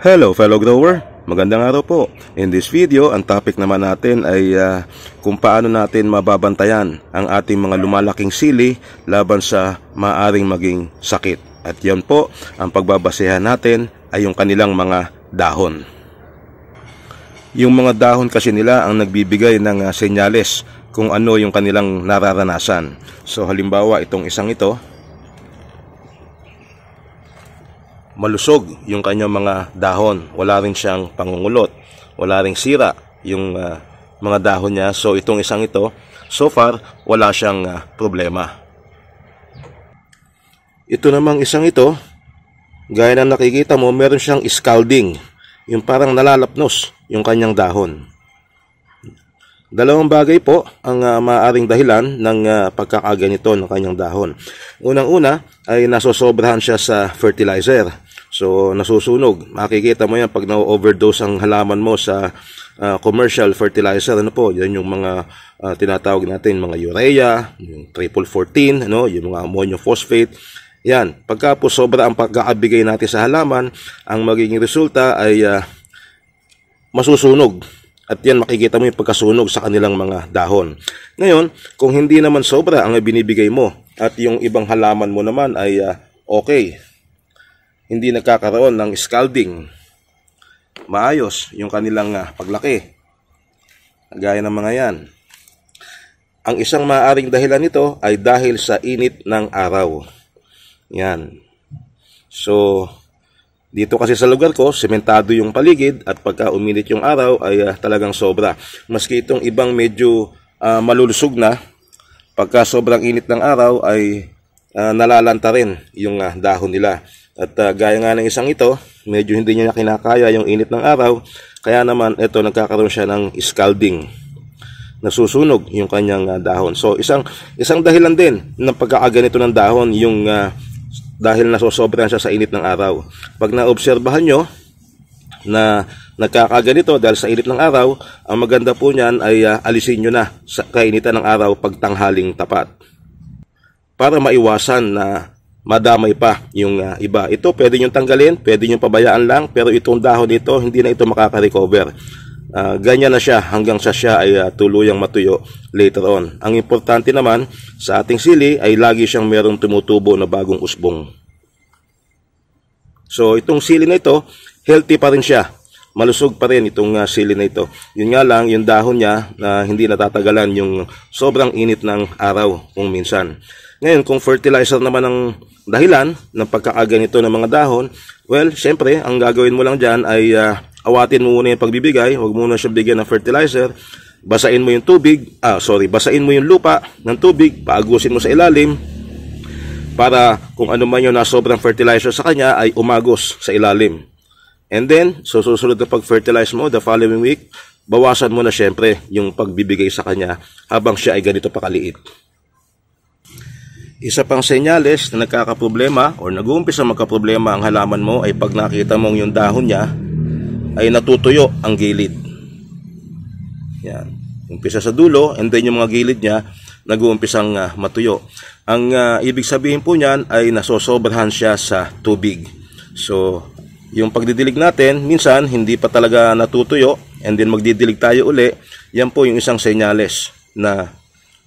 Hello fellow grower, magandang araw po. In this video, ang topic naman natin ay kung paano natin mababantayan ang ating mga lumalaking sili laban sa maaring maging sakit. At yan po, ang pagbabasehan natin ay yung kanilang mga dahon. Yung mga dahon kasi nila ang nagbibigay ng senyales kung ano yung kanilang nararanasan. So halimbawa itong isang ito, malusog yung kanyang mga dahon, wala rin siyang pangungulot, wala ring sira yung mga dahon niya. So itong isang ito, so far wala siyang problema. Ito namang isang ito, gaya ng nakikita mo, meron siyang scalding, yung parang nalalapnos yung kanyang dahon. Dalawang bagay po ang maaaring dahilan ng pagkakaganito ng kanyang dahon. Unang-una ay nasosobrahan siya sa fertilizer. So nasusunog. Makikita mo yan pag na-overdose ang halaman mo sa commercial fertilizer. Ano po? Yan yung mga tinatawag natin mga urea, yung triple 14, ano, yung mga ammonium phosphate. Yan. Pagka po sobra ang pagkakabigay natin sa halaman, ang magiging resulta ay masusunog. At yan makikita mo yung pagkasunog sa kanilang mga dahon. Ngayon, kung hindi naman sobra ang binibigay mo at yung ibang halaman mo naman ay okay, hindi nagkakaroon ng scalding, maayos yung kanilang paglaki, gaya ng mga yan. Ang isang maaaring dahilan nito ay dahil sa init ng araw. Yan. So dito kasi sa lugar ko, sementado yung paligid at pagka uminit yung araw ay talagang sobra. Maski itong ibang medyo malulusog na, pagka sobrang init ng araw ay nalalanta rin yung dahon nila. At gaya nga ng isang ito, medyo hindi niya kinakaya yung init ng araw, kaya naman ito nagkakaroon siya ng scalding. Nasusunog yung kanyang dahon. So isang dahilan din ng pagkakaganito ng dahon yung dahil nasosobrahan siya sa init ng araw. Pag naobserbahan nyo na nagkakaganito dahil sa init ng araw, ang maganda po niyan ay alisin nyo na sa kainitan ng araw pag tanghaling tapat, para maiwasan na madamay pa yung iba. Ito pwede nyo tanggalin, pwede nyo pabayaan lang, pero itong dahon nito hindi na ito makaka-recover. Ganyan na siya hanggang sa siya ay tuluyang matuyo later on. Ang importante naman sa ating sili ay lagi siyang merong tumutubo na bagong usbong. So itong sili na ito, healthy pa rin siya. Malusog pa rin itong sili na ito. Yun nga lang, yung dahon niya na hindi natatagalan yung sobrang init ng araw kung minsan. Ngayon, kung fertilizer naman ang dahilan ng pagkakaganito ng mga dahon, well, syempre, ang gagawin mo lang dyan ay awatin mo muna yung pagbibigay. Huwag muna siya bigyan ng fertilizer. Basain mo yung basain mo yung lupa ng tubig, paagusin mo sa ilalim, para kung ano man yung nasobrang fertilizer sa kanya ay umagos sa ilalim. And then, so susunod na pag-fertilize mo the following week, bawasan mo na syempre yung pagbibigay sa kanya habang siya ay ganito pakaliit. Isa pang senyales na nagkakaproblema o nag-uumpisa magkaproblema ang halaman mo ay pag nakita mong yung dahon niya ay natutuyo ang gilid. Yan. Umpisa sa dulo and then yung mga gilid niya nag-uumpisang matuyo. Ang ibig sabihin po niyan ay nasosobrahan siya sa tubig. So yung pagdidilig natin, minsan hindi pa talaga natutuyo and then magdidilig tayo uli. Yan po yung isang senyales na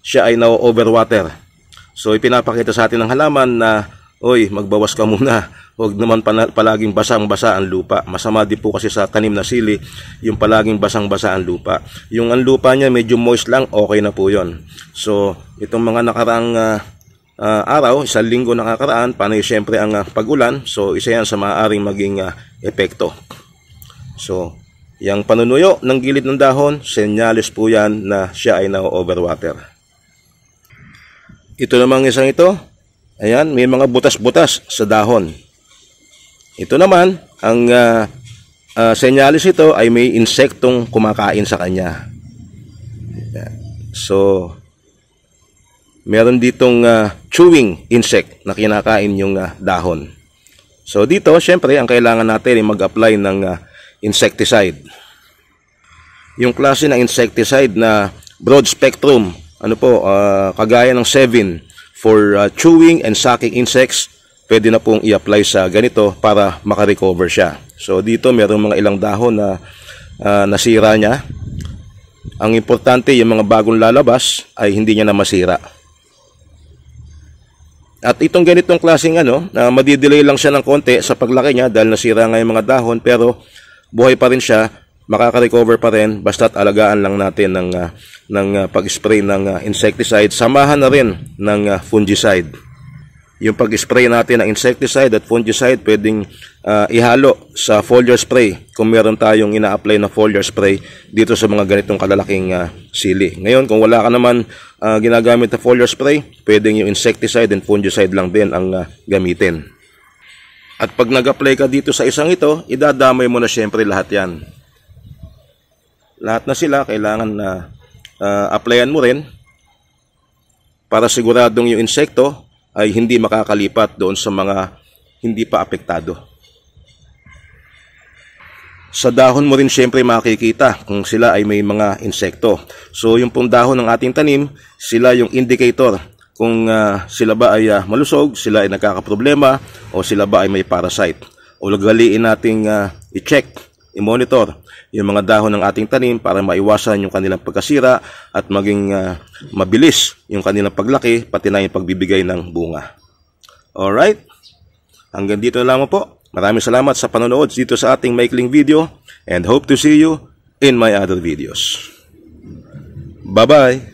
siya ay na-overwater. So ipinapakita sa atin ng halaman na, oy, magbawas ka muna. Huwag naman palaging basang-basa ang lupa. Masama din po kasi sa tanim na sili yung palaging basang-basa ang lupa. Yung ang lupa niya medyo moist lang, okay na po yon. So itong mga nakaraang araw, isang linggo nakakaraan, panay siyempre ang pag-ulan. So isa yan sa maaaring maging epekto. So yung panunuyo ng gilid ng dahon, senyales po yan na siya ay na-overwater. Ito namang isang ito, ayan, may mga butas-butas sa dahon. Ito naman, ang senyalis ito ay may insektong kumakain sa kanya. So, meron ditong chewing insect na kinakain yung dahon. So dito, syempre, ang kailangan natin ay mag-apply ng insecticide. Yung klase ng insecticide na broad spectrum, kagaya ng 7 for chewing and sucking insects, pwede na pong i-apply sa ganito para makarecover siya. So dito merong mga ilang dahon na nasira niya. Ang importante, yung mga bagong lalabas ay hindi niya na masira. At itong ganitong klaseng madidelay lang siya ng konti sa paglaki niya dahil nasira nga yung mga dahon, pero buhay pa rin siya, makaka-recover pa rin basta't alagaan lang natin ng pag-spray ng insecticide, samahan na rin ng fungicide. Yung pag-spray natin ng insecticide at fungicide pwedeng ihalo sa foliar spray kung meron tayong ina-apply na foliar spray dito sa mga ganitong kalalaking sili. Ngayon, kung wala ka naman ginagamit na foliar spray, pwedeng yung insecticide and fungicide lang din ang gamitin. At pag nag-apply ka dito sa isang ito, idadamay mo na syempre lahat yan. Lahat na sila kailangan na applyan mo rin para siguradong yung insekto ay hindi makakalipat doon sa mga hindi pa apektado. Sa dahon mo rin syempre makikita kung sila ay may mga insekto. So yung pong dahon ng ating tanim, sila yung indicator kung sila ba ay malusog, sila ay nagkakaproblema, o sila ba ay may parasite. O lagaliin nating i-check, i-monitor yung mga dahon ng ating tanim para maiwasan yung kanilang pagkasira at maging mabilis yung kanilang paglaki, pati na yung pagbibigay ng bunga. Alright? Hanggang dito na lamang po. Maraming salamat sa panonood dito sa ating maikling video and hope to see you in my other videos. Bye-bye!